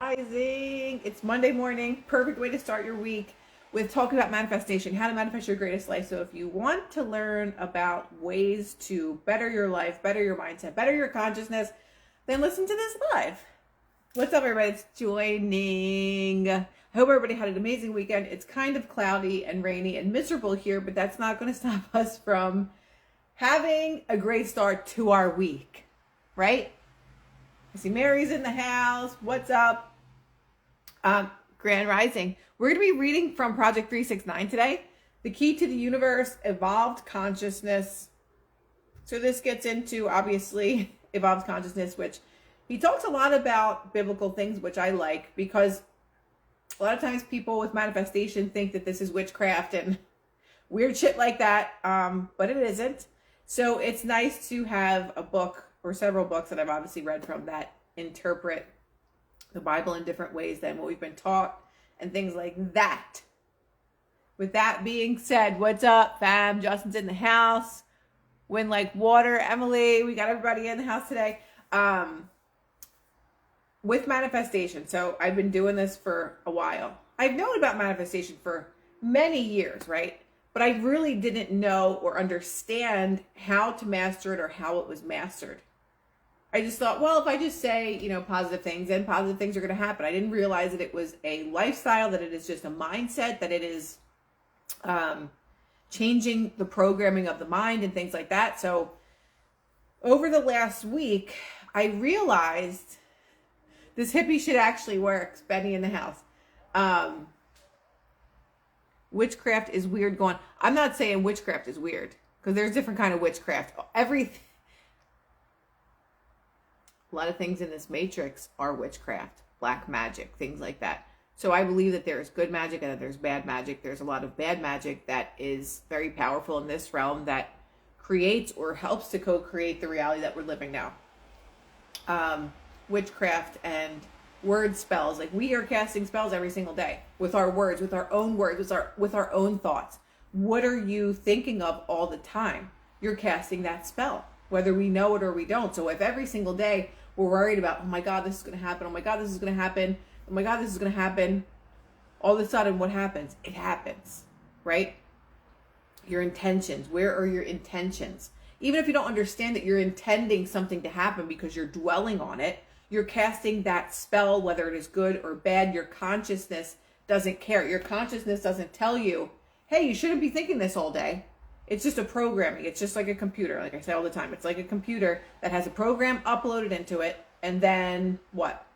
Rising. It's Monday morning. Perfect way to start your week with talking about manifestation, how to manifest your greatest life. So if you want to learn about ways to better your life, better your mindset, better your consciousness, then listen to this live. What's up, everybody? It's joining. I hope everybody had an amazing weekend. It's kind of cloudy and rainy and miserable here, but that's not going to stop us from having a great start to our week, right? I see Mary's in the house. What's up? Grand Rising. We're going to be reading from Project 369 today. The Key to the Universe, Evolved Consciousness. So this gets into, obviously, evolved consciousness, which he talks a lot about biblical things, which I like, because a lot of times people with manifestation think that this is witchcraft and weird shit like that, but it isn't. So it's nice to have a book or several books that I've obviously read from that interpret the Bible in different ways than what we've been taught and things like that. With that being said, what's up, fam? Justin's in the house. Wind like water. Emily, we got everybody in the house today. With manifestation. So I've been doing this for a while. I've known about manifestation for many years, right? But I really didn't know or understand how to master it or how it was mastered. I just thought, well, if I just say, positive things, then positive things are going to happen. I didn't realize that it was a lifestyle, that it is just a mindset, that it is changing the programming of the mind and things like that. So over the last week, I realized this hippie shit actually works. Benny in the house. Witchcraft is weird going. I'm not saying witchcraft is weird, because there's different kind of witchcraft. A lot of things in this matrix are witchcraft, black magic, things like that. So I believe that there's good magic and that there's bad magic. There's a lot of bad magic that is very powerful in this realm that creates or helps to co-create the reality that we're living now. Witchcraft and word spells. Like, we are casting spells every single day with our words, with our own words, with our own thoughts. What are you thinking of all the time? You're casting that spell, whether we know it or we don't. So if every single day we're worried about, oh my God, this is going to happen. Oh my God, this is going to happen. Oh my God, this is going to happen. All of a sudden, what happens? It happens, right? Your intentions. Where are your intentions? Even if you don't understand that you're intending something to happen because you're dwelling on it, you're casting that spell, whether it is good or bad. Your consciousness doesn't care. Your consciousness doesn't tell you, hey, you shouldn't be thinking this all day. It's just a programming. It's just like a computer. Like I say all the time, it's like a computer that has a program uploaded into it. And then what?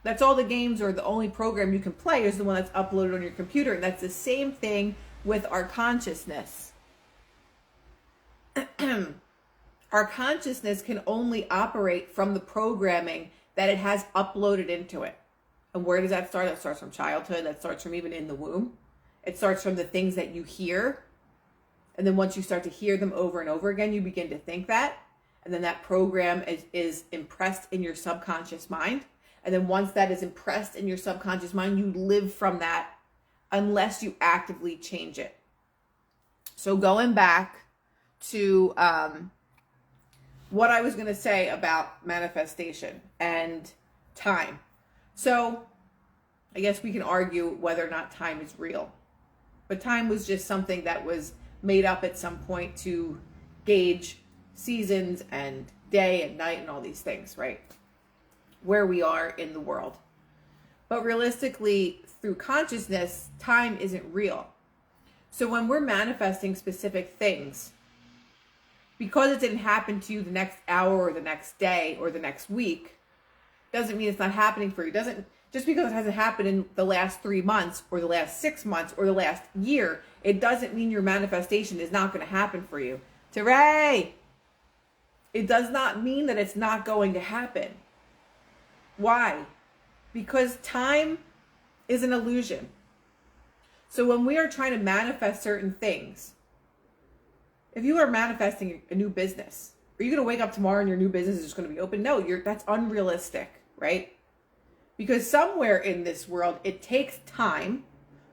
That's all the games, or the only program you can play is the one that's uploaded on your computer. And that's the same thing with our consciousness. Our consciousness can only operate from the programming that it has uploaded into it. And where does that start? That starts from childhood. That starts from even in the womb. It starts from the things that you hear. And then once you start to hear them over and over again, you begin to think that. And then that program is impressed in your subconscious mind. And then once that is impressed in your subconscious mind, you live from that unless you actively change it. So going back to what I was going to say about manifestation and time. So I guess we can argue whether or not time is real. But time was just something that was made up at some point to gauge seasons and day and night and all these things, right? Where we are in the world. But realistically, through consciousness, time isn't real. So when we're manifesting specific things, because it didn't happen to you the next hour or the next day or the next week, doesn't mean it's not happening for you. Just because it hasn't happened in the last 3 months or the last 6 months or the last year, it doesn't mean your manifestation is not going to happen for you. Teray! It does not mean that it's not going to happen. Why? Because time is an illusion. So when we are trying to manifest certain things, if you are manifesting a new business, are you going to wake up tomorrow and your new business is just going to be open? No, that's unrealistic, right? Because somewhere in this world, it takes time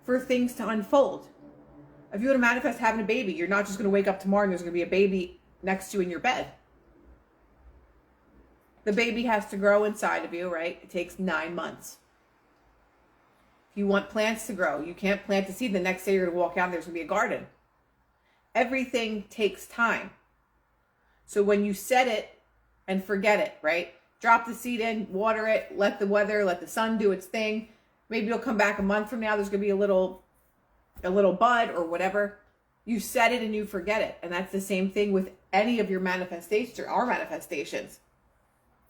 for things to unfold. If you want to manifest having a baby, you're not just going to wake up tomorrow and there's going to be a baby next to you in your bed. The baby has to grow inside of you, right? It takes 9 months. If you want plants to grow, you can't plant the seed. The next day you're going to walk out and there's going to be a garden. Everything takes time. So when you set it and forget it, right? Drop the seed in, water it, let the sun do its thing. Maybe you'll come back a month from now. There's going to be a little bud or whatever. You set it and you forget it. And that's the same thing with any of your manifestations or our manifestations.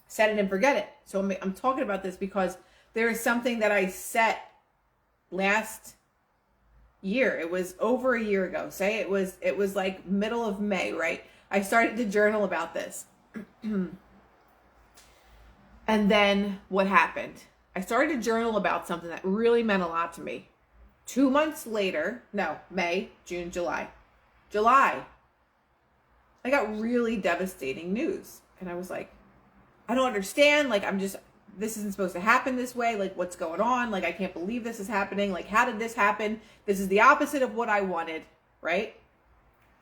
Set it and forget it. So I'm talking about this because there is something that I set last year. It was over a year ago. Say it was like middle of May, right? I started to journal about this. And then what happened? I started to journal about something that really meant a lot to me. 2 months later, May, June, July, I got really devastating news. And I was like, I don't understand. Like, this isn't supposed to happen this way. Like, what's going on? Like, I can't believe this is happening. Like, how did this happen? This is the opposite of what I wanted, right?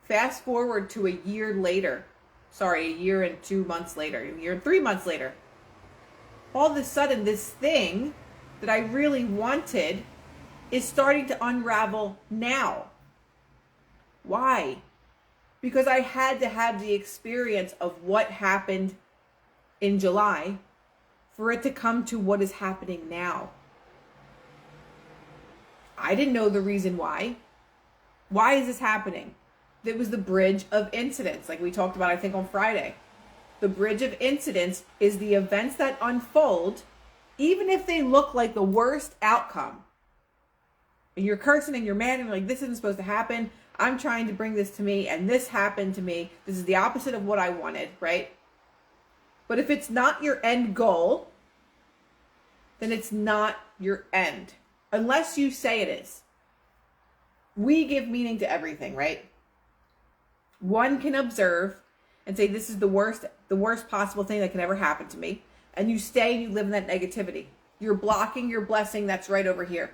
Fast forward to a year and 2 months later, a year and 3 months later. All of a sudden, this thing that I really wanted is starting to unravel now. Why? Because I had to have the experience of what happened in July for it to come to what is happening now. I didn't know the reason why. Why is this happening? It was the bridge of incidents, like we talked about, I think, on Friday. The bridge of incidents is the events that unfold, even if they look like the worst outcome. And you're cursing and you're mad and you're like, this isn't supposed to happen. I'm trying to bring this to me and this happened to me. This is the opposite of what I wanted, right? But if it's not your end goal, then it's not your end. Unless you say it is. We give meaning to everything, right? One can observe and say, this is the worst possible thing that can ever happen to me. And you stay and you live in that negativity. You're blocking your blessing that's right over here.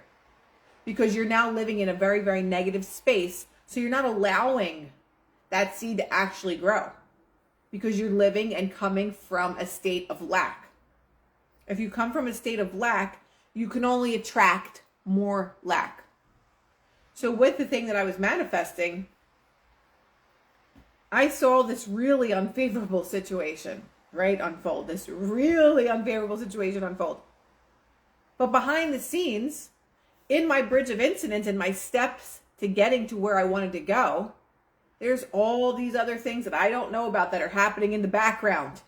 Because you're now living in a very, very negative space. So you're not allowing that seed to actually grow. Because you're living and coming from a state of lack. If you come from a state of lack, you can only attract more lack. So with the thing that I was manifesting, I saw this really unfavorable situation, right, unfold. This really unfavorable situation unfold. But behind the scenes, in my bridge of incidents and my steps to getting to where I wanted to go, there's all these other things that I don't know about that are happening in the background.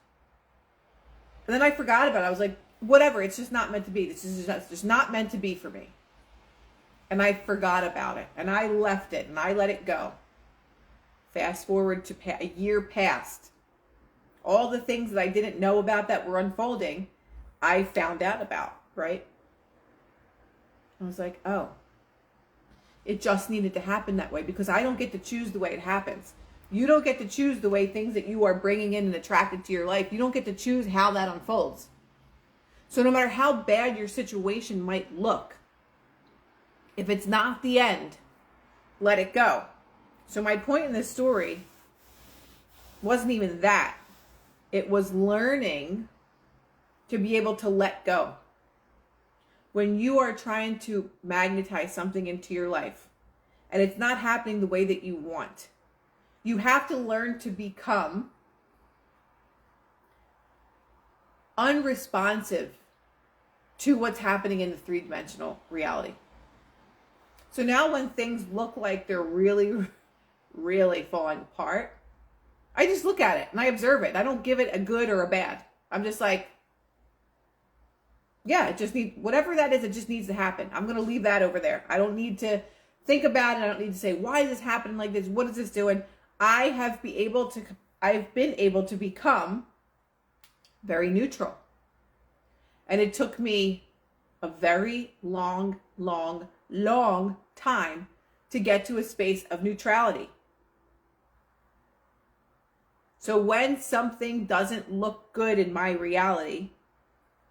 And then I forgot about it. I was like, whatever, it's just not meant to be. This is just not meant to be for me. And I forgot about it. And I left it and I let it go. Fast forward to a year past. All the things that I didn't know about that were unfolding, I found out about, right? I was like, oh, it just needed to happen that way because I don't get to choose the way it happens. You don't get to choose the way things that you are bringing in and attracted to your life. You don't get to choose how that unfolds. So no matter how bad your situation might look, if it's not the end, let it go. So my point in this story wasn't even that. It was learning to be able to let go. When you are trying to magnetize something into your life and it's not happening the way that you want, you have to learn to become unresponsive to what's happening in the three-dimensional reality. So now when things look like they're really, really falling apart, I just look at it and I observe it. I don't give it a good or a bad. I'm just like, yeah, it just needs, whatever that is, it just needs to happen. I'm going to leave that over there. I don't need to think about it. I don't need to say, why is this happening like this? What is this doing? I've been able to become very neutral. And it took me a very long time to get to a space of neutrality. So when something doesn't look good in my reality,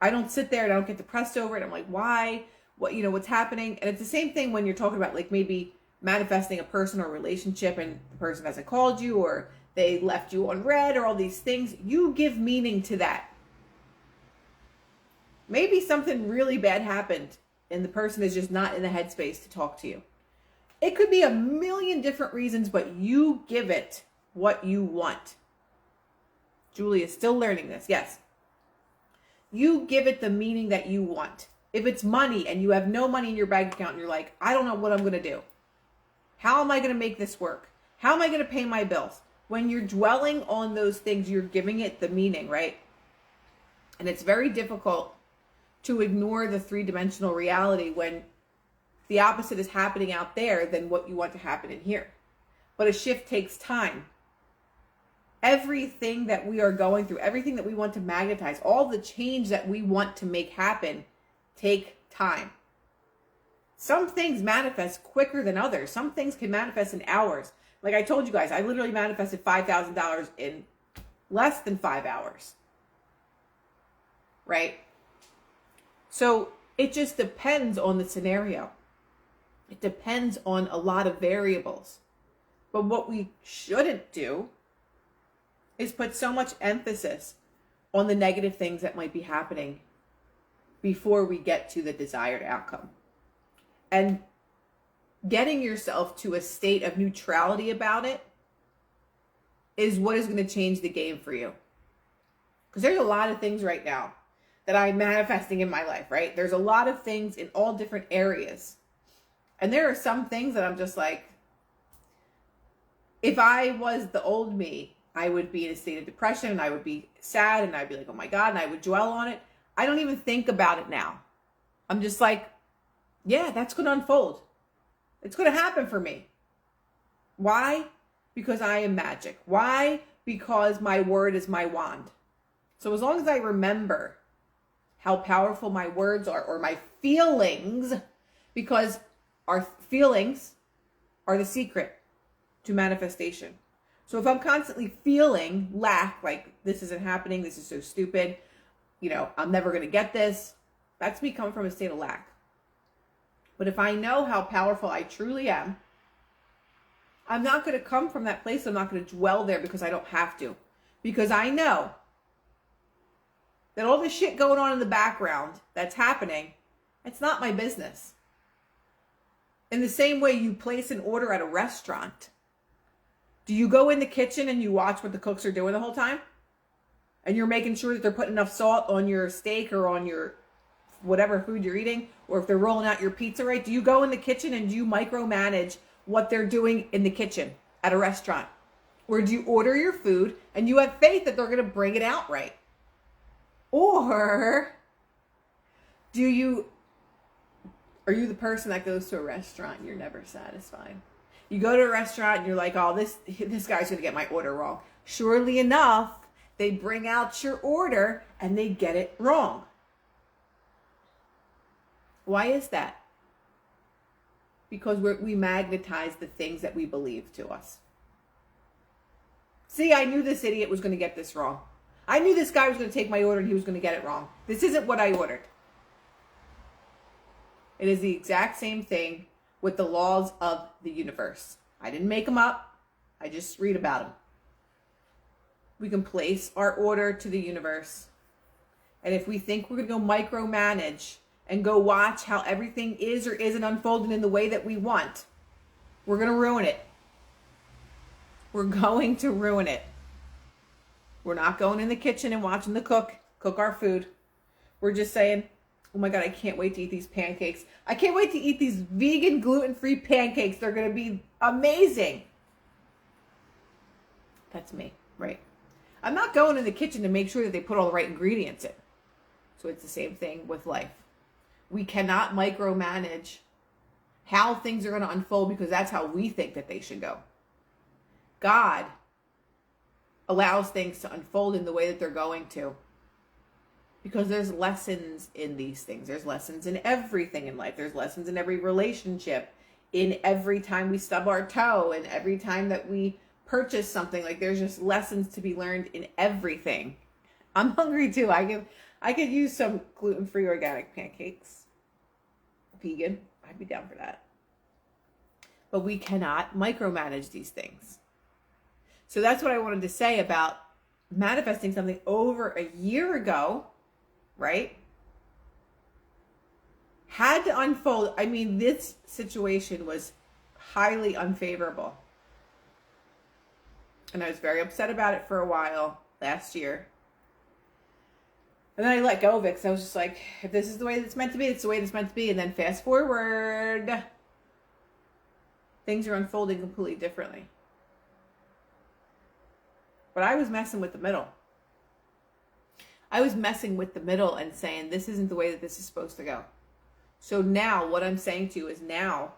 I don't sit there and I don't get depressed over it. I'm like, why? What's happening? And it's the same thing when you're talking about like maybe manifesting a person or a relationship and the person hasn't called you or they left you on red or all these things. You give meaning to that. Maybe something really bad happened and the person is just not in the headspace to talk to you. It could be a million different reasons, but you give it what you want. Julie is still learning this. Yes. You give it the meaning that you want. If it's money and you have no money in your bank account and you're like, I don't know what I'm going to do. How am I going to make this work? How am I going to pay my bills? When you're dwelling on those things, you're giving it the meaning, right? And it's very difficult to ignore the three-dimensional reality when the opposite is happening out there than what you want to happen in here. But a shift takes time. Everything that we are going through, everything that we want to magnetize, all the change that we want to make happen, take time. Some things manifest quicker than others. Some things can manifest in hours. Like I told you guys, I literally manifested $5,000 in less than 5 hours. Right? So it just depends on the scenario. It depends on a lot of variables. But what we shouldn't do is put so much emphasis on the negative things that might be happening before we get to the desired outcome. And getting yourself to a state of neutrality about it is what is going to change the game for you. Because there's a lot of things right now that I'm manifesting in my life, right? There's a lot of things in all different areas. And there are some things that I'm just like, if I was the old me, I would be in a state of depression and I would be sad and I'd be like, oh my God, and I would dwell on it. I don't even think about it now. I'm just like, yeah, that's going to unfold. It's going to happen for me. Why? Because I am magic. Why? Because my word is my wand. So as long as I remember how powerful my words are, or my feelings, because our feelings are the secret to manifestation. So if I'm constantly feeling lack, like this isn't happening, this is so stupid, I'm never going to get this, that's me coming from a state of lack. But if I know how powerful I truly am, I'm not going to come from that place. I'm not going to dwell there because I don't have to. Because I know that all this shit going on in the background that's happening, it's not my business. In the same way you place an order at a restaurant, do you go in the kitchen and you watch what the cooks are doing the whole time? And you're making sure that they're putting enough salt on your steak or on your whatever food you're eating, or if they're rolling out your pizza right? Do you go in the kitchen and do you micromanage what they're doing in the kitchen at a restaurant? Or do you order your food and you have faith that they're going to bring it out right? Or are you the person that goes to a restaurant and you're never satisfied? You go to a restaurant and you're like, oh, this guy's going to get my order wrong. Surely enough, they bring out your order and they get it wrong. Why is that? Because we magnetize the things that we believe to us. See, I knew this idiot was going to get this wrong. I knew this guy was going to take my order and he was going to get it wrong. This isn't what I ordered. It is the exact same thing with the laws of the universe. I didn't make them up. I just read about them. We can place our order to the universe. And if we think we're going to go micromanage and go watch how everything is or isn't unfolding in the way that we want, we're going to ruin it. We're going to ruin it. We're not going in the kitchen and watching the cook our food. We're just saying, oh my God, I can't wait to eat these pancakes. I can't wait to eat these vegan, gluten-free pancakes. They're going to be amazing. That's me, right? I'm not going in the kitchen to make sure that they put all the right ingredients in. So it's the same thing with life. We cannot micromanage how things are going to unfold because that's how we think that they should go. God allows things to unfold in the way that they're going to. Because there's lessons in these things. There's lessons in everything in life. There's lessons in every relationship. In every time we stub our toe. And every time that we purchase something. Like there's just lessons to be learned in everything. I'm hungry too. I could use some gluten-free organic pancakes. Vegan. I'd be down for that. But we cannot micromanage these things. So that's what I wanted to say about manifesting something over a year ago, right? had to unfold. I mean, this situation was highly unfavorable. And I was very upset about it for a while last year. And then I let go of it because I was just like, if this is the way it's meant to be, it's the way it's meant to be. And then fast forward, things are unfolding completely differently. But I was messing with the middle. I was messing with the middle and saying, this isn't the way that this is supposed to go. So now what I'm saying to you is now,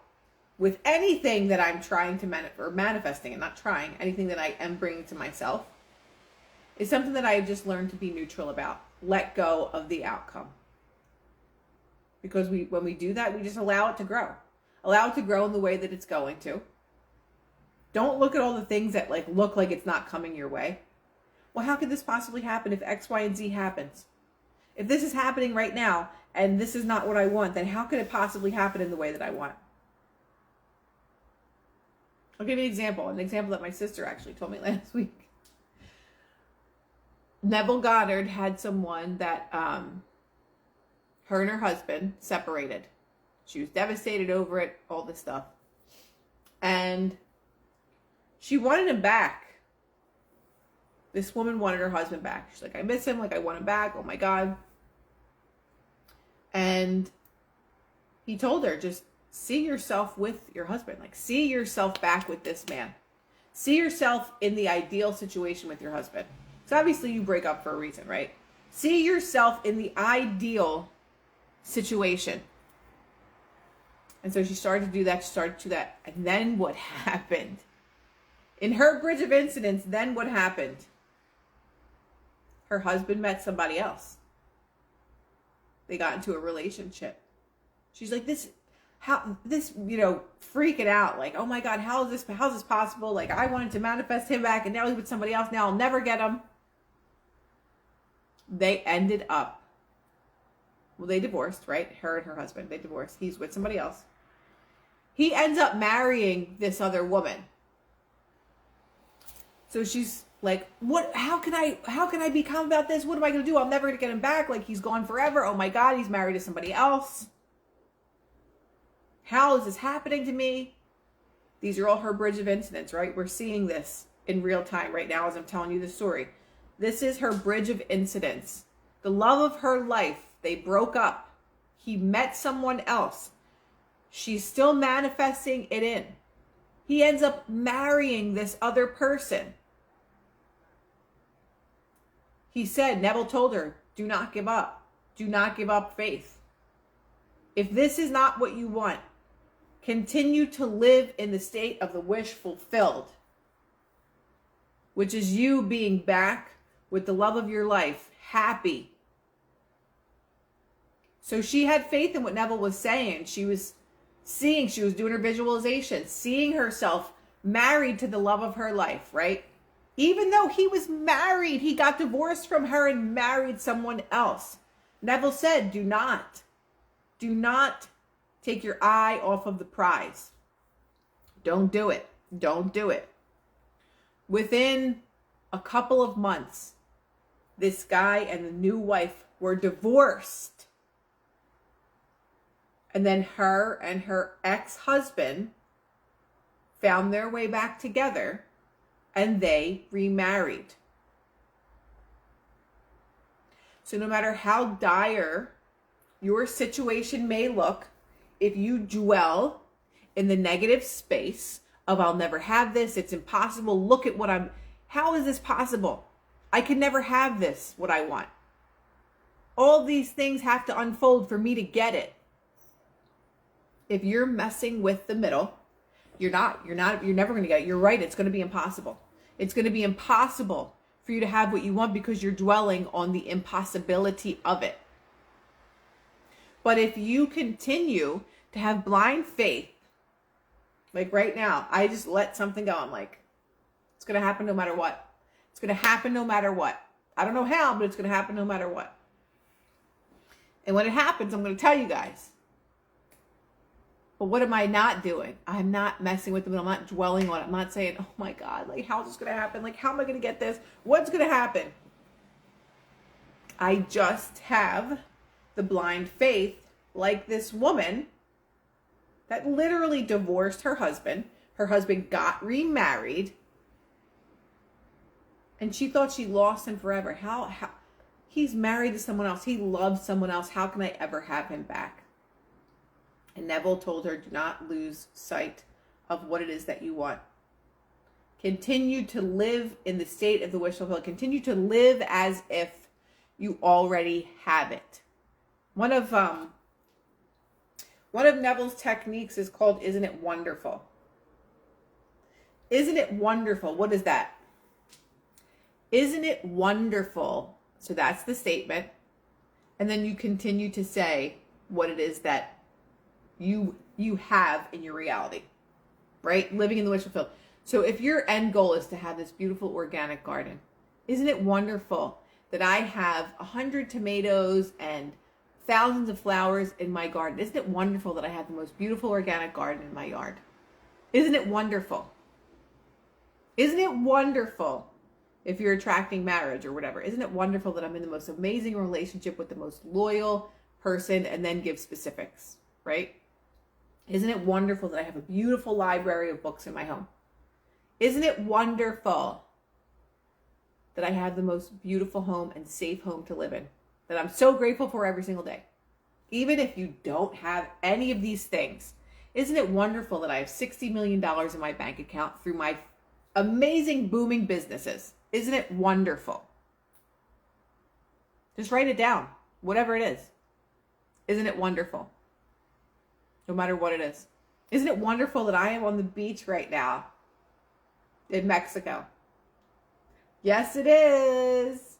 with anything that I'm trying to manifesting and not trying, anything that I am bringing to myself, is something that I have just learned to be neutral about. Let go of the outcome. Because when we do that, we just allow it to grow. Allow it to grow in the way that it's going to. Don't look at all the things that look like it's not coming your way. Well, how could this possibly happen if X, Y, and Z happens? If this is happening right now and this is not what I want, then how could it possibly happen in the way that I want? I'll give you an example that my sister actually told me last week. Neville Goddard had someone that her and her husband separated. She was devastated over it, all this stuff. And she wanted him back. This woman wanted her husband back. She's like, I miss him. I want him back. Oh my God. And he told her, just see yourself with your husband. See yourself back with this man. See yourself in the ideal situation with your husband. So obviously you break up for a reason, right? See yourself in the ideal situation. And so she started to do that. And then what happened? In her bridge of incidents, then what happened? Her husband met somebody else. They got into a relationship. She's like, freaking out. Oh my God, how's this possible? I wanted to manifest him back and now he's with somebody else. Now I'll never get him. They ended up, they divorced, right? Her and her husband, they divorced. He's with somebody else. He ends up marrying this other woman. So she's like, what, how can I be calm about this? What am I going to do? I'm never going to get him back. He's gone forever. Oh my God, he's married to somebody else. How is this happening to me? These are all her bridge of incidents, right? We're seeing this in real time right now as I'm telling you the story. This is her bridge of incidents. The love of her life. They broke up. He met someone else. She's still manifesting it in. He ends up marrying this other person. He said, Neville told her, do not give up. Do not give up faith. If this is not what you want, continue to live in the state of the wish fulfilled, which is you being back with the love of your life, happy. So she had faith in what Neville was saying. She was doing her visualization, seeing herself married to the love of her life, right? Even though he was married, he got divorced from her and married someone else. Neville said, do not take your eye off of the prize. Don't do it. Don't do it. Within a couple of months, this guy and the new wife were divorced. And then her and her ex-husband found their way back together and they remarried. So no matter how dire your situation may look, if you dwell in the negative space of I'll never have this, it's impossible, look at how is this possible? I can never have this, what I want. All these things have to unfold for me to get it. If you're messing with the middle, you're never going to get it. You're right. It's going to be impossible. It's going to be impossible for you to have what you want because you're dwelling on the impossibility of it. But if you continue to have blind faith, like right now, I just let something go. I'm like, it's going to happen no matter what. It's going to happen no matter what. I don't know how, but it's going to happen no matter what. And when it happens, I'm going to tell you guys. But what am I not doing? I'm not messing with them. I'm not dwelling on it. I'm not saying, oh my God, how's this going to happen? How am I going to get this? What's going to happen? I just have the blind faith like this woman that literally divorced her husband. Her husband got remarried. And she thought she lost him forever. How he's married to someone else. He loves someone else. How can I ever have him back? And Neville told her, do not lose sight of what it is that you want. Continue to live in the state of the wish fulfilled. Continue to live as if you already have it. One of Neville's techniques is called Isn't It Wonderful? Isn't it wonderful? What is that? Isn't it wonderful? So that's the statement. And then you continue to say what it is that you have in your reality, right? Living in the wish fulfilled. So if your end goal is to have this beautiful organic garden, isn't it wonderful that I have 100 tomatoes and thousands of flowers in my garden? Isn't it wonderful that I have the most beautiful organic garden in my yard? Isn't it wonderful? Isn't it wonderful if you're attracting marriage or whatever? Isn't it wonderful that I'm in the most amazing relationship with the most loyal person, and then give specifics, right? Isn't it wonderful that I have a beautiful library of books in my home? Isn't it wonderful that I have the most beautiful home and safe home to live in, that I'm so grateful for every single day? Even if you don't have any of these things, isn't it wonderful that I have $60 million in my bank account through my amazing booming businesses? Isn't it wonderful? Just write it down, whatever it is. Isn't it wonderful? No matter what it is. Isn't it wonderful that I am on the beach right now in Mexico? Yes, it is.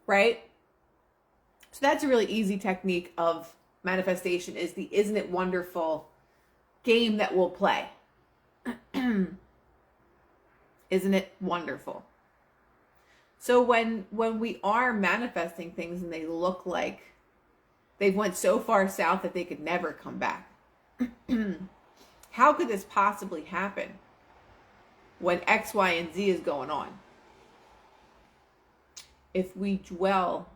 Right? So that's a really easy technique of manifestation, is the Isn't It Wonderful game that we'll play. Isn't it wonderful? So when we are manifesting things and they look like they went so far south that they could never come back, how could this possibly happen when X, Y, and Z is going on? If we dwell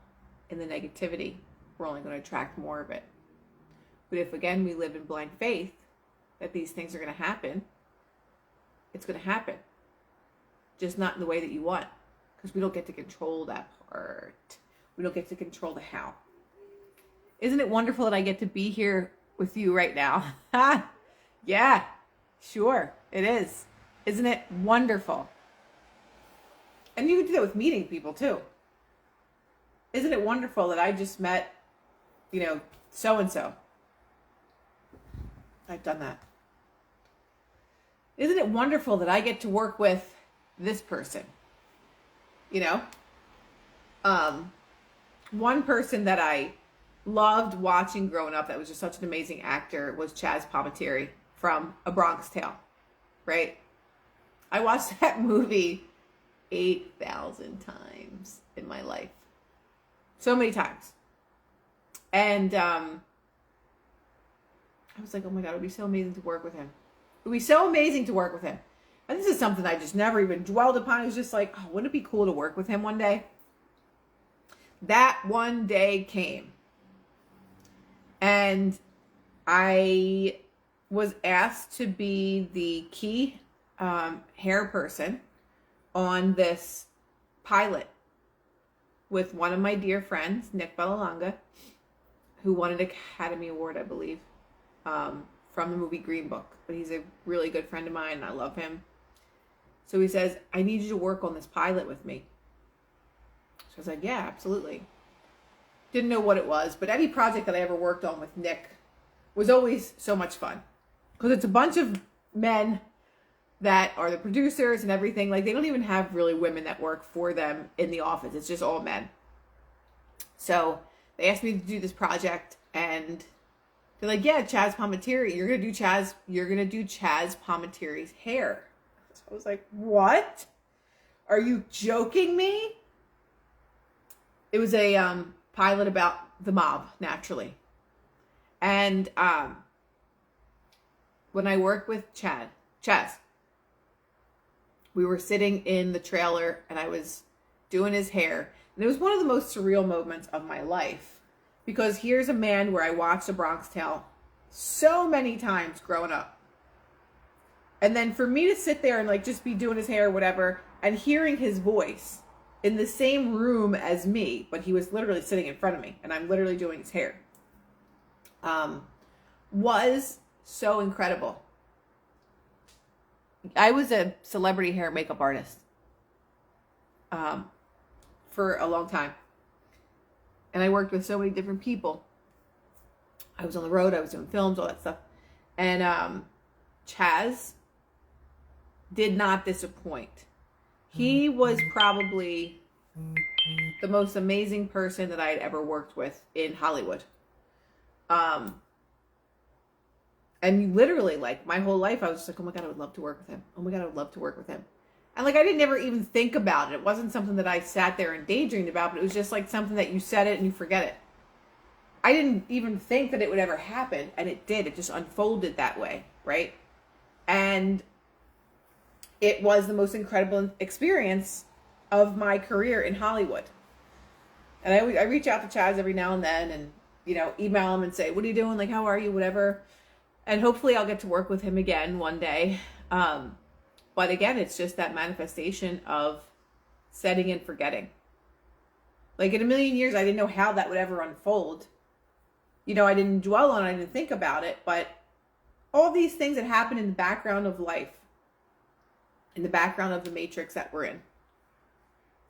in the negativity, we're only going to attract more of it. But if, again, we live in blind faith that these things are going to happen, it's going to happen. Just not in the way that you want. Because we don't get to control that part. We don't get to control the how. Isn't it wonderful that I get to be here with you right now? Yeah, sure, it is. Isn't it wonderful? And you can do that with meeting people too. Isn't it wonderful that I just met, so-and-so? I've done that. Isn't it wonderful that I get to work with this person? One person that I loved watching growing up that was just such an amazing actor was Chaz Palminteri from A Bronx Tale, right? I watched that movie 8,000 times in my life. So many times. And I was like, oh my God, it would be so amazing to work with him. It would be so amazing to work with him. And this is something I just never even dwelled upon. It was just like, oh, wouldn't it be cool to work with him one day? That one day came. And I was asked to be the key hair person on this pilot with one of my dear friends, Nick Bellalonga, who won an Academy Award, I believe, from the movie Green Book. But he's a really good friend of mine, and I love him. So he says, I need you to work on this pilot with me. So I was like, yeah, absolutely. Didn't know what it was, but any project that I ever worked on with Nick was always so much fun. Because it's a bunch of men that are the producers and everything. Like, they don't even have really women that work for them in the office. It's just all men. So they asked me to do this project, and they're like, yeah, Chaz Palminteri, you're gonna do Chaz Palminteri's hair. So I was like, what? Are you joking me? It was a pilot about the mob, naturally. And when I worked with Chaz, we were sitting in the trailer and I was doing his hair. And it was one of the most surreal moments of my life Because here's a man where I watched The Bronx Tale so many times growing up. And then for me to sit there and like just be doing his hair or whatever and hearing his voice in the same room as me, but he was literally sitting in front of me and I'm literally doing his hair, was so incredible. I was a celebrity hair and makeup artist for a long time. And I worked with so many different people. I was on the road, I was doing films, all that stuff. And Chaz did not disappoint. He was probably the most amazing person that I had ever worked with in Hollywood. And literally, like, my whole life, I was just like, oh my God, I would love to work with him. Oh my God, I would love to work with him. And like, I didn't ever even think about it. It wasn't something that I sat there and daydreamed about, but it was just like something that you said it and you forget it. I didn't even think that it would ever happen, and it did. It just unfolded that way, right? And it was the most incredible experience of my career in Hollywood. And I reach out to Chaz every now and then and, you know, email him and say, what are you doing? Like, how are you? Whatever. And hopefully I'll get to work with him again one day. But again, it's just that manifestation of setting and forgetting. Like, in a million years, I didn't know how that would ever unfold. You know, I didn't dwell on it, I didn't think about it, but all these things that happen in the background of life, in the background of the matrix that we're in,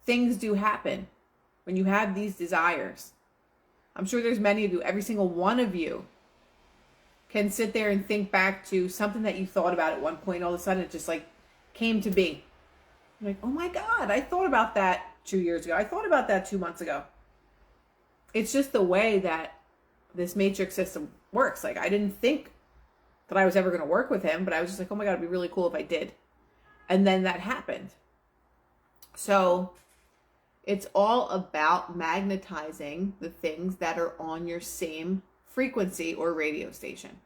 things do happen when you have these desires. I'm sure there's many of you, every single one of you can sit there and think back to something that you thought about at one point, all of a sudden it just like came to be. You're like, oh my God, I thought about that 2 years ago. I thought about that 2 months ago. It's just the way that this matrix system works. Like, I didn't think that I was ever going to work with him, but I was just like, oh my God, it'd be really cool if I did. And then that happened. So it's all about magnetizing the things that are on your same frequency or radio station.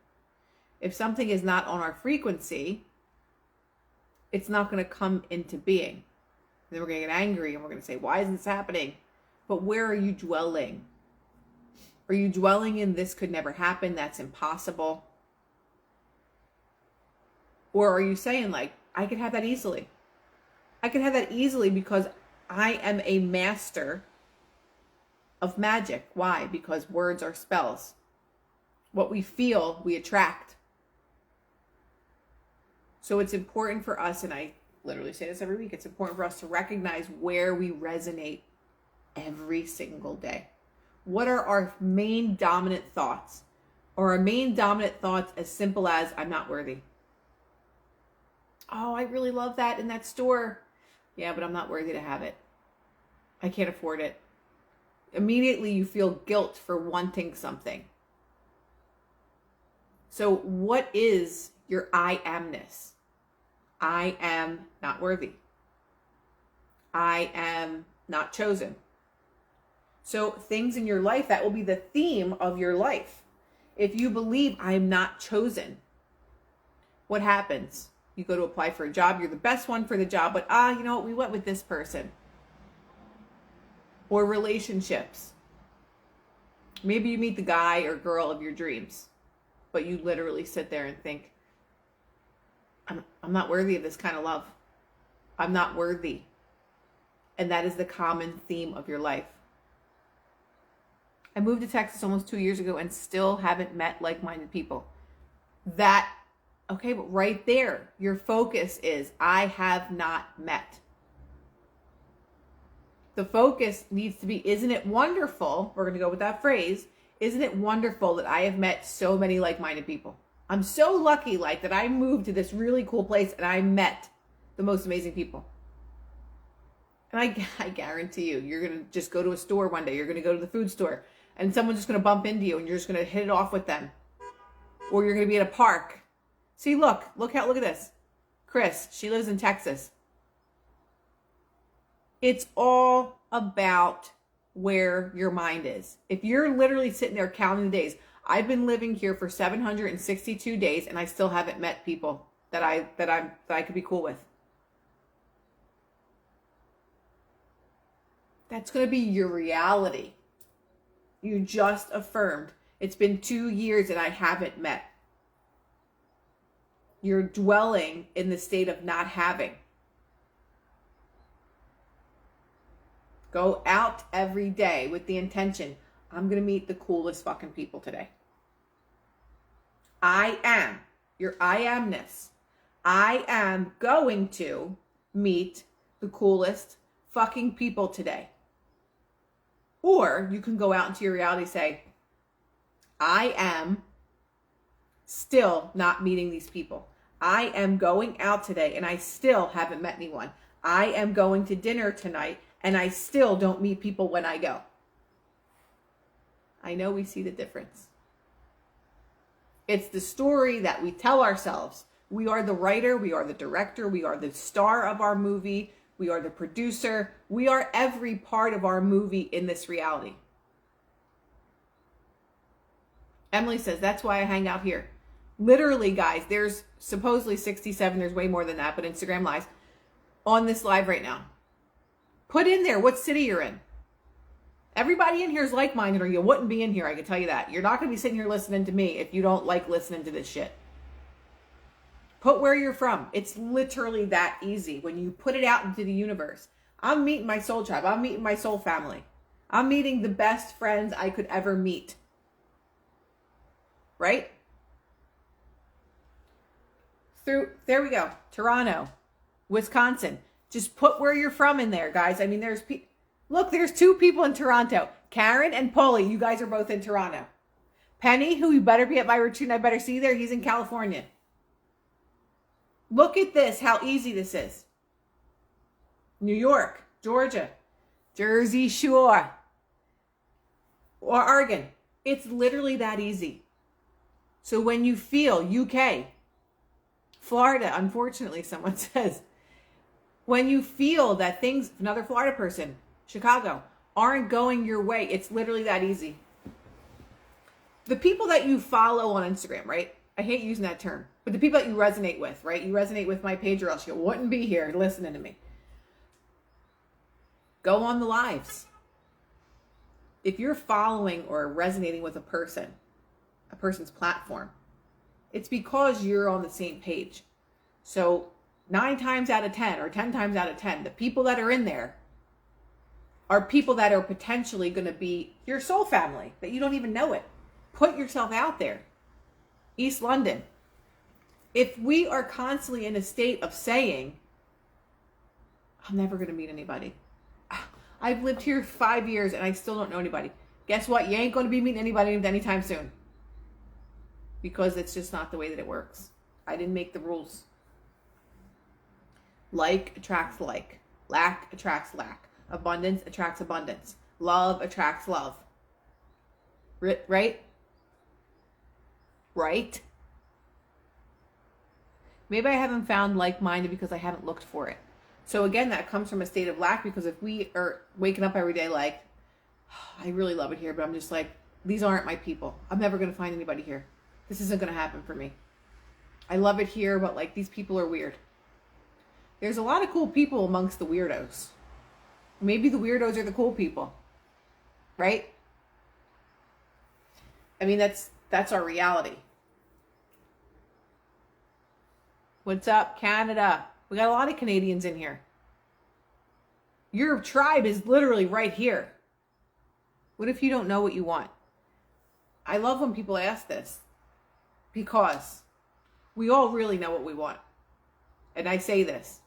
If something is not on our frequency, it's not going to come into being. Then we're going to get angry and we're going to say, why is this happening? But where are you dwelling? Are you dwelling in this could never happen? That's impossible. Or are you saying like, I could have that easily. I could have that easily because I am a master of magic. Why? Because words are spells. What we feel, we attract. So it's important for us, and I literally say this every week, it's important for us to recognize where we resonate every single day. What are our main dominant thoughts? Or our main dominant thoughts as simple as, I'm not worthy. Oh, I really love that in that store. Yeah, but I'm not worthy to have it. I can't afford it. Immediately you feel guilt for wanting something. So what is your I amness? I am not worthy. I am not chosen. So things in your life, that will be the theme of your life. If you believe I'm not chosen, what happens? You go to apply for a job, you're the best one for the job, but you know what, we went with this person. Or relationships. Maybe you meet the guy or girl of your dreams, but you literally sit there and think, I'm not worthy of this kind of love. I'm not worthy. And that is the common theme of your life. I moved to Texas almost 2 years ago and still haven't met like-minded people. Okay, but right there, your focus is, I have not met. The focus needs to be, isn't it wonderful? We're going to go with that phrase. Isn't it wonderful that I have met so many like-minded people? I'm so lucky, like, that I moved to this really cool place and I met the most amazing people. And I guarantee you, you're going to just go to a store one day. You're going to go to the food store and someone's just going to bump into you and you're just going to hit it off with them. Or you're going to be at a park. See, look at this. Chris, she lives in Texas. It's all about where your mind is. If you're literally sitting there counting the days, I've been living here for 762 days and I still haven't met people that I could be cool with. That's going to be your reality. you just affirmed. It's been 2 years and I haven't met. You're dwelling in the state of not having. Go out every day with the intention, I'm going to meet the coolest fucking people today. I am. Your I amness. I am going to meet the coolest fucking people today. Or you can go out into your reality and say, I am still not meeting these people. I am going out today and I still haven't met anyone. I am going to dinner tonight and I still don't meet people when I go. I know we see the difference. It's the story that we tell ourselves. We are the writer, we are the director, we are the star of our movie, we are the producer, we are every part of our movie in this reality. Emily says, that's why I hang out here. Literally, guys, there's supposedly 67, there's way more than that, but Instagram lies, on this live right now. Put in there what city you're in. Everybody in here is like-minded, or you wouldn't be in here, I can tell you that. You're not going to be sitting here listening to me if you don't like listening to this shit. Put where you're from. It's literally that easy when you put it out into the universe. I'm meeting my soul tribe. I'm meeting my soul family. I'm meeting the best friends I could ever meet. Right? There we go. Toronto, Wisconsin. Just put where you're from in there, guys. I mean, look, there's 2 people in Toronto. Karen and Paulie, you guys are both in Toronto. Penny, who you better be at my retreat and I better see you there, he's in California. Look at this, how easy this is. New York, Georgia, Jersey Shore, or Oregon. It's literally that easy. So when you feel UK, Florida, unfortunately, someone says, when you feel that things, another Florida person, Chicago, aren't going your way, it's literally that easy. The people that you follow on Instagram, right? I hate using that term, but the people that you resonate with, right? You resonate with my page or else you wouldn't be here listening to me. Go on the lives. If you're following or resonating with a person's platform, it's because you're on the same page. So 9 times out of 10 or 10 times out of 10, the people that are in there are people that are potentially going to be your soul family, that you don't even know it. Put yourself out there. East London. If we are constantly in a state of saying, I'm never going to meet anybody. I've lived here 5 years and I still don't know anybody. Guess what? You ain't going to be meeting anybody anytime soon. Because it's just not the way that it works. I didn't make the rules. Like attracts like. Lack attracts lack. Abundance attracts abundance. Love attracts love. Right? Right? Maybe I haven't found like-minded because I haven't looked for it. So again, that comes from a state of lack, because if we are waking up every day like, oh, I really love it here, but I'm just like, these aren't my people. I'm never going to find anybody here. This isn't going to happen for me. I love it here, but like, these people are weird. There's a lot of cool people amongst the weirdos. Maybe the weirdos are the cool people. Right? I mean, that's our reality. What's up, Canada? We got a lot of Canadians in here. Your tribe is literally right here. What if you don't know what you want? I love when people ask this, because we all really know what we want. And I say this.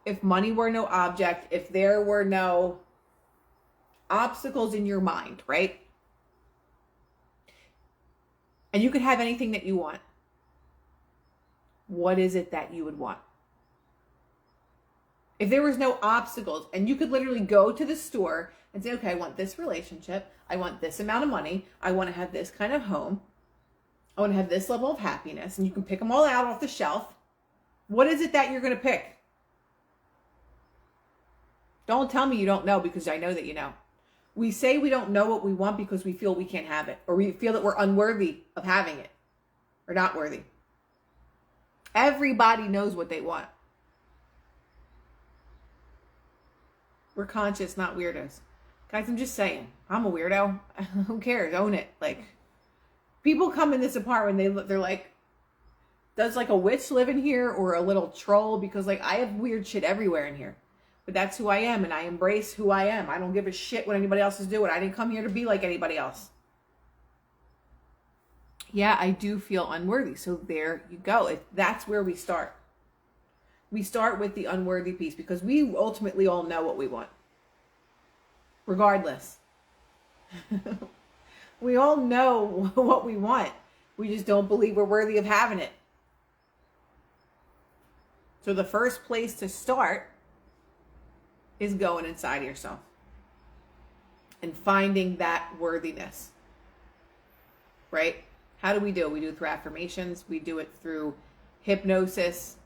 If money were no object, if there were no obstacles in your mind, right? And you could have anything that you want. What is it that you would want? If there was no obstacles and you could literally go to the store and say, okay, I want this relationship. I want this amount of money. I want to have this kind of home. I want to have this level of happiness. And you can pick them all out off the shelf. What is it that you're going to pick? Don't tell me you don't know, because I know that you know. We say we don't know what we want because we feel we can't have it, or we feel that we're unworthy of having it, or not worthy. Everybody knows what they want. We're conscious, not weirdos. Guys, I'm just saying. I'm a weirdo. Who cares? Own it. Like, people come in this apartment, they're like, does like a witch live in here or a little troll? Because like I have weird shit everywhere in here. But that's who I am, and I embrace who I am. I don't give a shit what anybody else is doing. I didn't come here to be like anybody else. Yeah, I do feel unworthy. So there you go. That's where we start. We start with the unworthy piece because we ultimately all know what we want. Regardless. We all know what we want. We just don't believe we're worthy of having it. So the first place to start is going inside of yourself and finding that worthiness. Right? How do we do it? We do it through affirmations. We do it through hypnosis.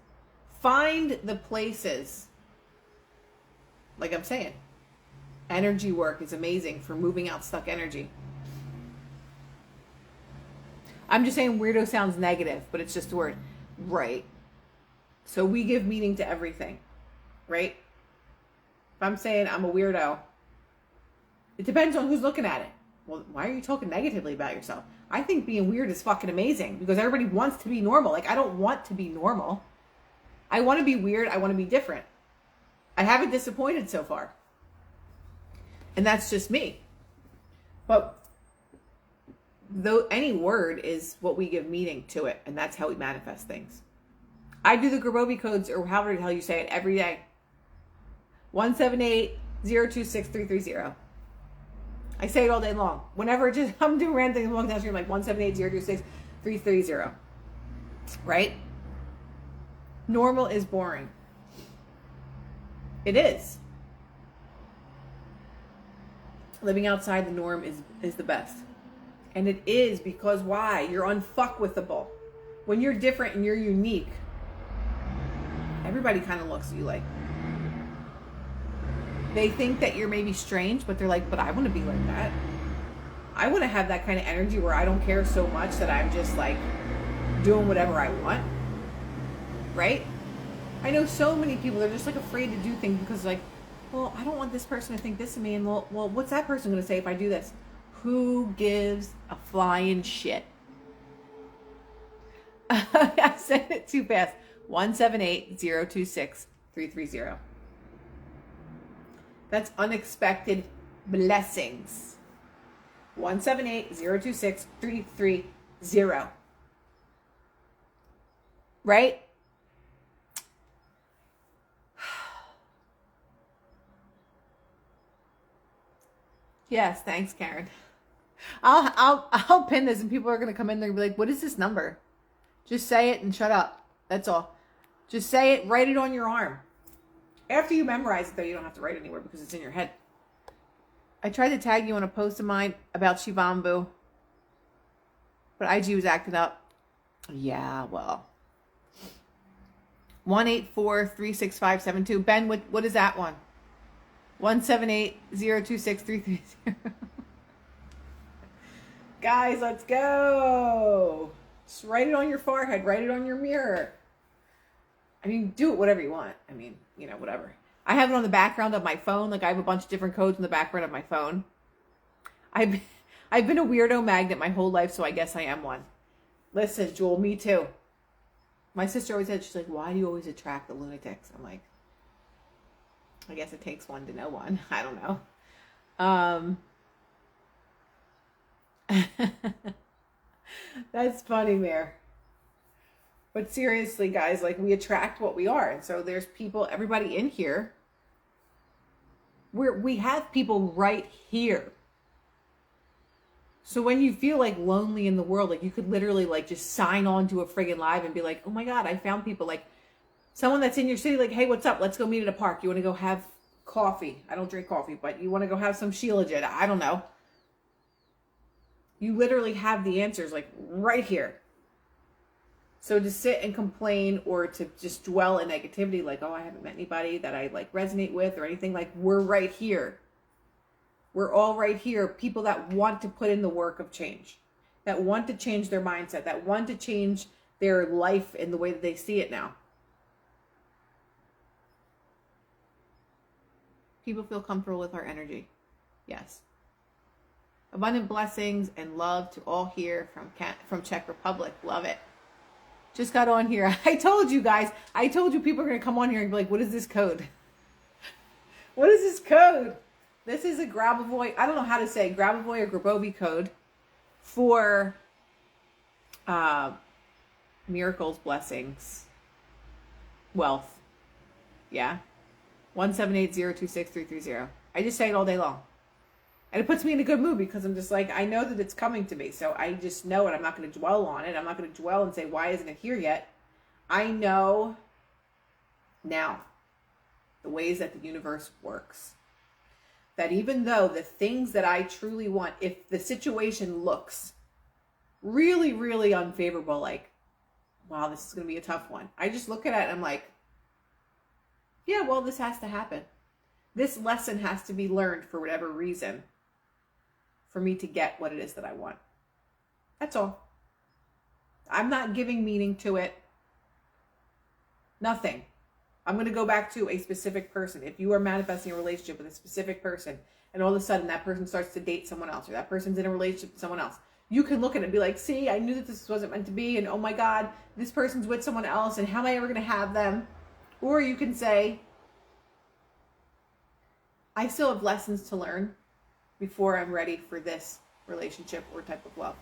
Find the places. Like I'm saying, energy work is amazing for moving out stuck energy. I'm just saying weirdo sounds negative, but it's just a word. Right. So we give meaning to everything. Right? If I'm saying I'm a weirdo, it depends on who's looking at it. Well, why are you talking negatively about yourself? I think being weird is fucking amazing because everybody wants to be normal. Like, I don't want to be normal. I want to be weird. I want to be different. I haven't disappointed so far. And that's just me. But though any word is what we give meaning to it, and that's how we manifest things. I do the Grabovoi codes, or however the hell you say it, every day. 178-026-330. I say it all day long. Whenever I'm doing random things, I'm walking down the street, I'm like 178-026-330. Right? Normal is boring. It is. Living outside the norm is the best. And it is because why? You're unfuckwithable. When you're different and you're unique, everybody kind of looks at you like, they think that you're maybe strange, but they're like, but I want to be like that. I want to have that kind of energy where I don't care so much that I'm just like doing whatever I want. Right? I know so many people, they're just like afraid to do things because like, well, I don't want this person to think this of me. And well, what's that person going to say if I do this? Who gives a flying shit? I said it too fast. 178-026-330. That's unexpected blessings. 178-026-330. Right? Yes, thanks, Karen. I'll pin this and people are going to come in there and be like, what is this number? Just say it and shut up. That's all. Just say it, write it on your arm. After you memorize it, though, you don't have to write it anywhere because it's in your head. I tried to tag you on a post of mine about Shivambu, but IG was acting up. Yeah, well. 184-36572. Ben, what is that one? 178-026-330. Guys, let's go. Just write it on your forehead. Write it on your mirror. I mean, do it whatever you want. I mean, whatever. I have it on the background of my phone. Like, I have a bunch of different codes in the background of my phone. I've been a weirdo magnet my whole life, so I guess I am one. Listen, Jewel, me too. My sister always said, she's like, why do you always attract the lunatics? I'm like, I guess it takes one to know one. I don't know. That's funny, Mare. But seriously, guys, like, we attract what we are. And so there's people, everybody in here, we have people right here. So when you feel like lonely in the world, like, you could literally like just sign on to a friggin' live and be like, oh my God, I found people. Like, someone that's in your city, like, hey, what's up? Let's go meet at a park. You want to go have coffee? I don't drink coffee, but you want to go have some Shilajit? I don't know. You literally have the answers, like, right here. So to sit and complain or to just dwell in negativity, like, oh, I haven't met anybody that I like resonate with or anything, like, we're right here. We're all right here. People that want to put in the work of change, that want to change their mindset, that want to change their life in the way that they see it now. People feel comfortable with our energy. Yes. Abundant blessings and love to all here from Czech Republic. Love it. Just got on here. I told you guys. I told you people are going to come on here and be like, what is this code? What is this code? This is a Grabavoy. I don't know how to say Grabavoy or Grabovy code for miracles, blessings, wealth. Yeah. 178026330. I just say it all day long. And it puts me in a good mood because I'm just like, I know that it's coming to me. So I just know it. I'm not going to dwell on it. I'm not going to dwell and say, why isn't it here yet? I know now the ways that the universe works. That even though the things that I truly want, if the situation looks really, really unfavorable, like, wow, this is going to be a tough one. I just look at it and I'm like, yeah, well, this has to happen. This lesson has to be learned for whatever reason for me to get what it is that I want. That's all. I'm not giving meaning to it. Nothing. I'm going to go back to a specific person. If you are manifesting a relationship with a specific person and all of a sudden that person starts to date someone else or that person's in a relationship with someone else, you can look at it and be like, see, I knew that this wasn't meant to be, and oh my God, this person's with someone else, and how am I ever going to have them? Or you can say, I still have lessons to learn before I'm ready for this relationship or type of love.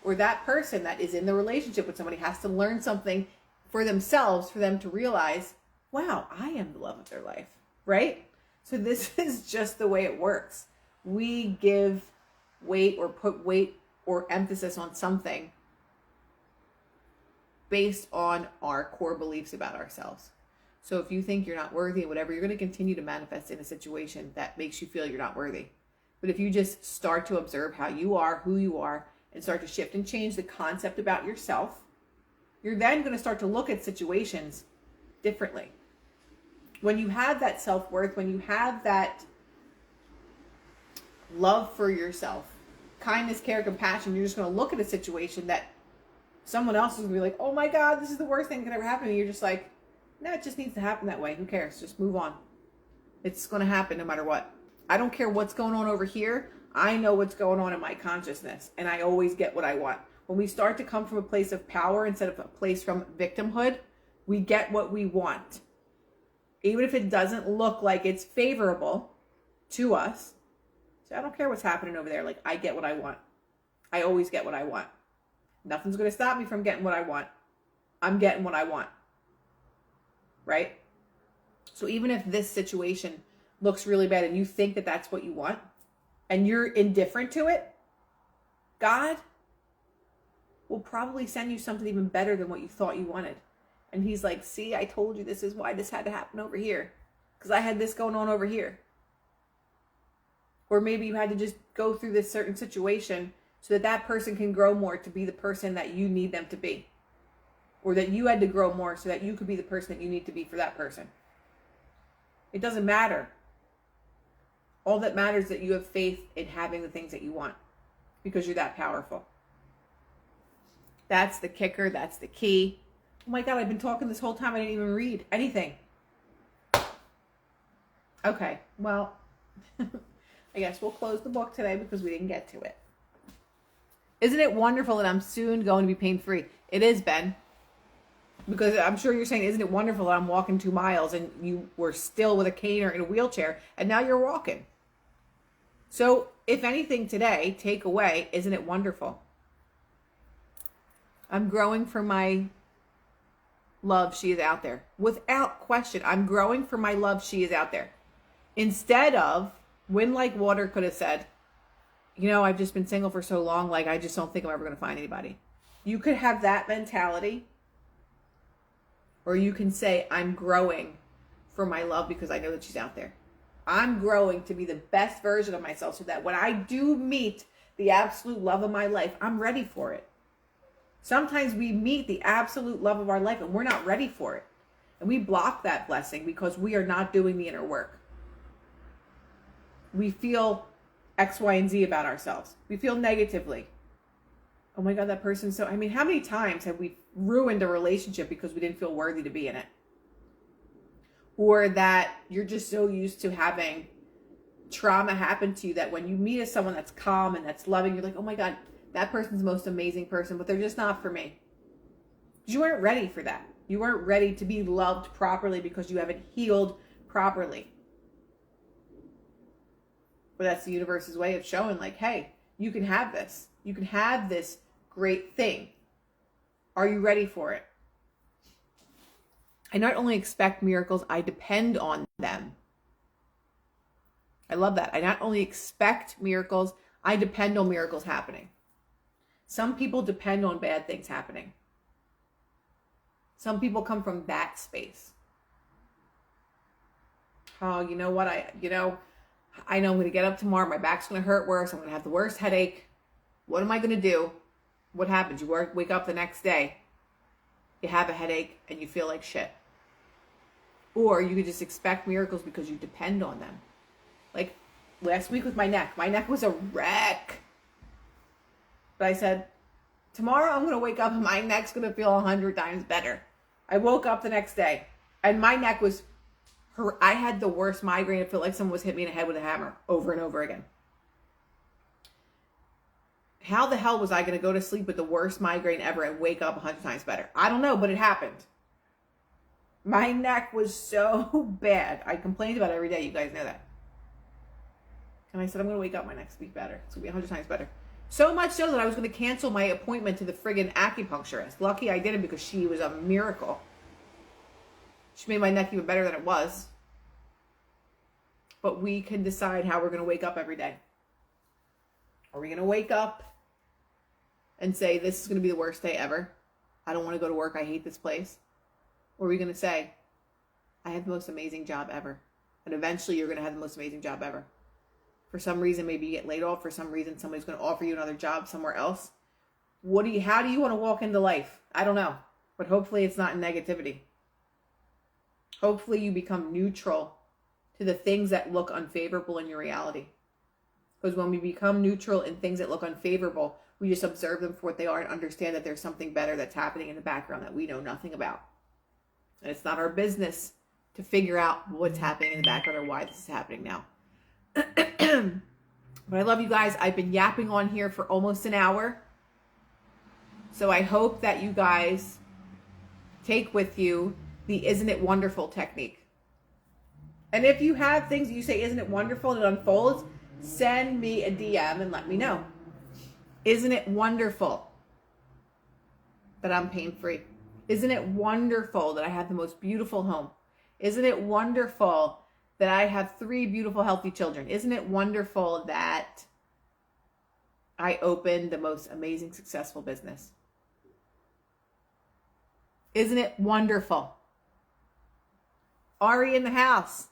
Or that person that is in the relationship with somebody has to learn something for themselves for them to realize, wow, I am the love of their life, right? So this is just the way it works. We give weight or put weight or emphasis on something based on our core beliefs about ourselves. So if you think you're not worthy of whatever, you're going to continue to manifest in a situation that makes you feel you're not worthy. But if you just start to observe how you are, who you are, and start to shift and change the concept about yourself, you're then going to start to look at situations differently. When you have that self-worth, when you have that love for yourself, kindness, care, compassion, you're just going to look at a situation that someone else is going to be like, oh my God, this is the worst thing that could ever happen. And you're just like, no, it just needs to happen that way. Who cares? Just move on. It's going to happen no matter what. I don't care what's going on over here. I know what's going on in my consciousness, and I always get what I want. When we start to come from a place of power instead of a place from victimhood, we get what we want. Even if it doesn't look like it's favorable to us. So I don't care what's happening over there. Like, I get what I want. I always get what I want. Nothing's going to stop me from getting what I want. I'm getting what I want. Right? So even if this situation looks really bad and you think that that's what you want and you're indifferent to it, God will probably send you something even better than what you thought you wanted. And he's like, see, I told you this is why this had to happen over here, because I had this going on over here. Or maybe you had to just go through this certain situation so that that person can grow more to be the person that you need them to be. Or that you had to grow more so that you could be the person that you need to be for that person. It doesn't matter. All that matters is that you have faith in having the things that you want because you're that powerful. That's the kicker. That's the key. Oh my God, I've been talking this whole time. I didn't even read anything. Okay, well, I guess we'll close the book today because we didn't get to it. Isn't it wonderful that I'm soon going to be pain-free? It is, Ben. Because I'm sure you're saying, isn't it wonderful that I'm walking 2 miles and you were still with a cane or in a wheelchair and now you're walking? So if anything today, take away, isn't it wonderful? I'm growing for my love. She is out there. Without question, I'm growing for my love. She is out there. Instead of, Wind Like Water could have said, you know, I've just been single for so long, like I just don't think I'm ever going to find anybody. You could have that mentality. Or you can say, I'm growing for my love because I know that she's out there. I'm growing to be the best version of myself so that when I do meet the absolute love of my life, I'm ready for it. Sometimes we meet the absolute love of our life and we're not ready for it. And we block that blessing because we are not doing the inner work. We feel X, Y, and Z about ourselves. We feel negatively. Oh my God, that person's so... I mean, how many times have we ruined a relationship because we didn't feel worthy to be in it? Or that you're just so used to having trauma happened to you that when you meet someone that's calm and that's loving, you're like, oh my God, that person's the most amazing person, but they're just not for me. You weren't ready for that. You weren't ready to be loved properly because you haven't healed properly. But that's the universe's way of showing, like, hey, you can have this. You can have this great thing. Are you ready for it? I not only expect miracles, I depend on them. I love that. I not only expect miracles, I depend on miracles happening. Some people depend on bad things happening. Some people come from that space. Oh, you know what? I know I'm going to get up tomorrow. My back's going to hurt worse. I'm going to have the worst headache. What am I going to do? What happens? You wake up the next day. You have a headache and you feel like shit. Or you could just expect miracles because you depend on them. Like last week with my neck. My neck was a wreck. But I said, tomorrow I'm going to wake up and my neck's going to feel 100 times better. I woke up the next day and my neck was hurt. I had the worst migraine. It felt like someone was hitting me in the head with a hammer over and over again. How the hell was I going to go to sleep with the worst migraine ever and wake up 100 times better? I don't know, but it happened. My neck was so bad. I complained about it every day. You guys know that. And I said, I'm going to wake up, my neck's be better. It's going to be 100 times better. So much so that I was going to cancel my appointment to the friggin' acupuncturist. Lucky I did it because she was a miracle. She made my neck even better than it was. But we can decide how we're going to wake up every day. Are we going to wake up and say, this is going to be the worst day ever? I don't want to go to work. I hate this place. Or are we going to say, I have the most amazing job ever. And eventually you're going to have the most amazing job ever. For some reason, maybe you get laid off. For some reason, somebody's going to offer you another job somewhere else. How do you want to walk into life? I don't know. But hopefully it's not in negativity. Hopefully you become neutral to the things that look unfavorable in your reality. Because when we become neutral in things that look unfavorable, we just observe them for what they are and understand that there's something better that's happening in the background that we know nothing about. And it's not our business to figure out what's happening in the background or why this is happening now. But I love you guys. I've been yapping on here for almost an hour. So I hope that you guys take with you the Isn't It Wonderful technique. And if you have things that you say, isn't it wonderful, and it unfolds, send me a DM and let me know. Isn't it wonderful that I'm pain-free? Isn't it wonderful that I have the most beautiful home? Isn't it wonderful that I have 3 beautiful, healthy children? Isn't it wonderful that I opened the most amazing, successful business? Isn't it wonderful? Ari in the house.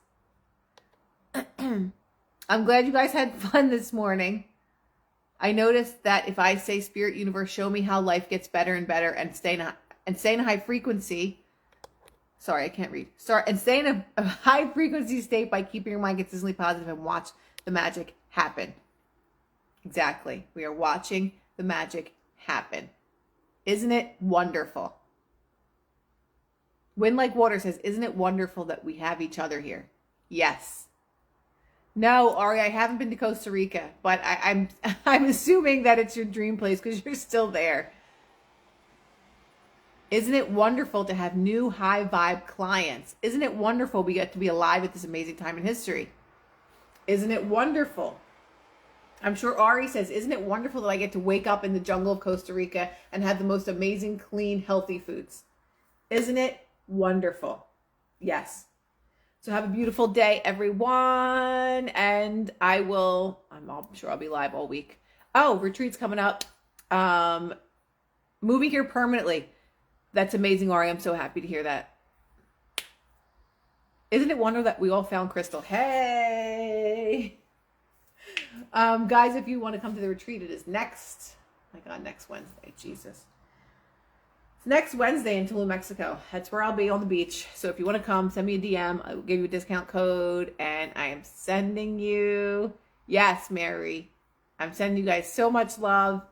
I'm glad you guys had fun this morning. I noticed that if I say, Spirit Universe, show me how life gets better and better and stay in a high frequency. Sorry, I can't read. And stay in a high frequency state by keeping your mind consistently positive and watch the magic happen. Exactly. We are watching the magic happen. Isn't it wonderful? Wind Like Water says, isn't it wonderful that we have each other here? Yes. No, Ari, I haven't been to Costa Rica, but I'm assuming that it's your dream place because you're still there. Isn't it wonderful to have new high vibe clients? Isn't it wonderful we get to be alive at this amazing time in history? Isn't it wonderful? I'm sure Ari says, isn't it wonderful that I get to wake up in the jungle of Costa Rica and have the most amazing, clean, healthy foods? Isn't it wonderful? Yes. So have a beautiful day, everyone. And I'm sure I'll be live all week. Oh, retreat's coming up. Moving here permanently. That's amazing, Ari. I'm so happy to hear that. Isn't it wonderful that we all found Crystal? Hey. Guys, if you want to come to the retreat, it is next Wednesday. Jesus. Next Wednesday in Tulum, Mexico. That's where I'll be on the beach. So if you want to come, send me a DM. I will give you a discount code. And I am sending you, yes, Mary. I'm sending you guys so much love.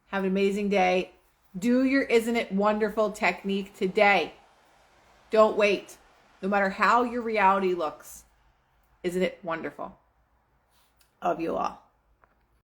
Have an amazing day. Do your Isn't It Wonderful technique today. Don't wait. No matter how your reality looks. Isn't it wonderful? Love you all.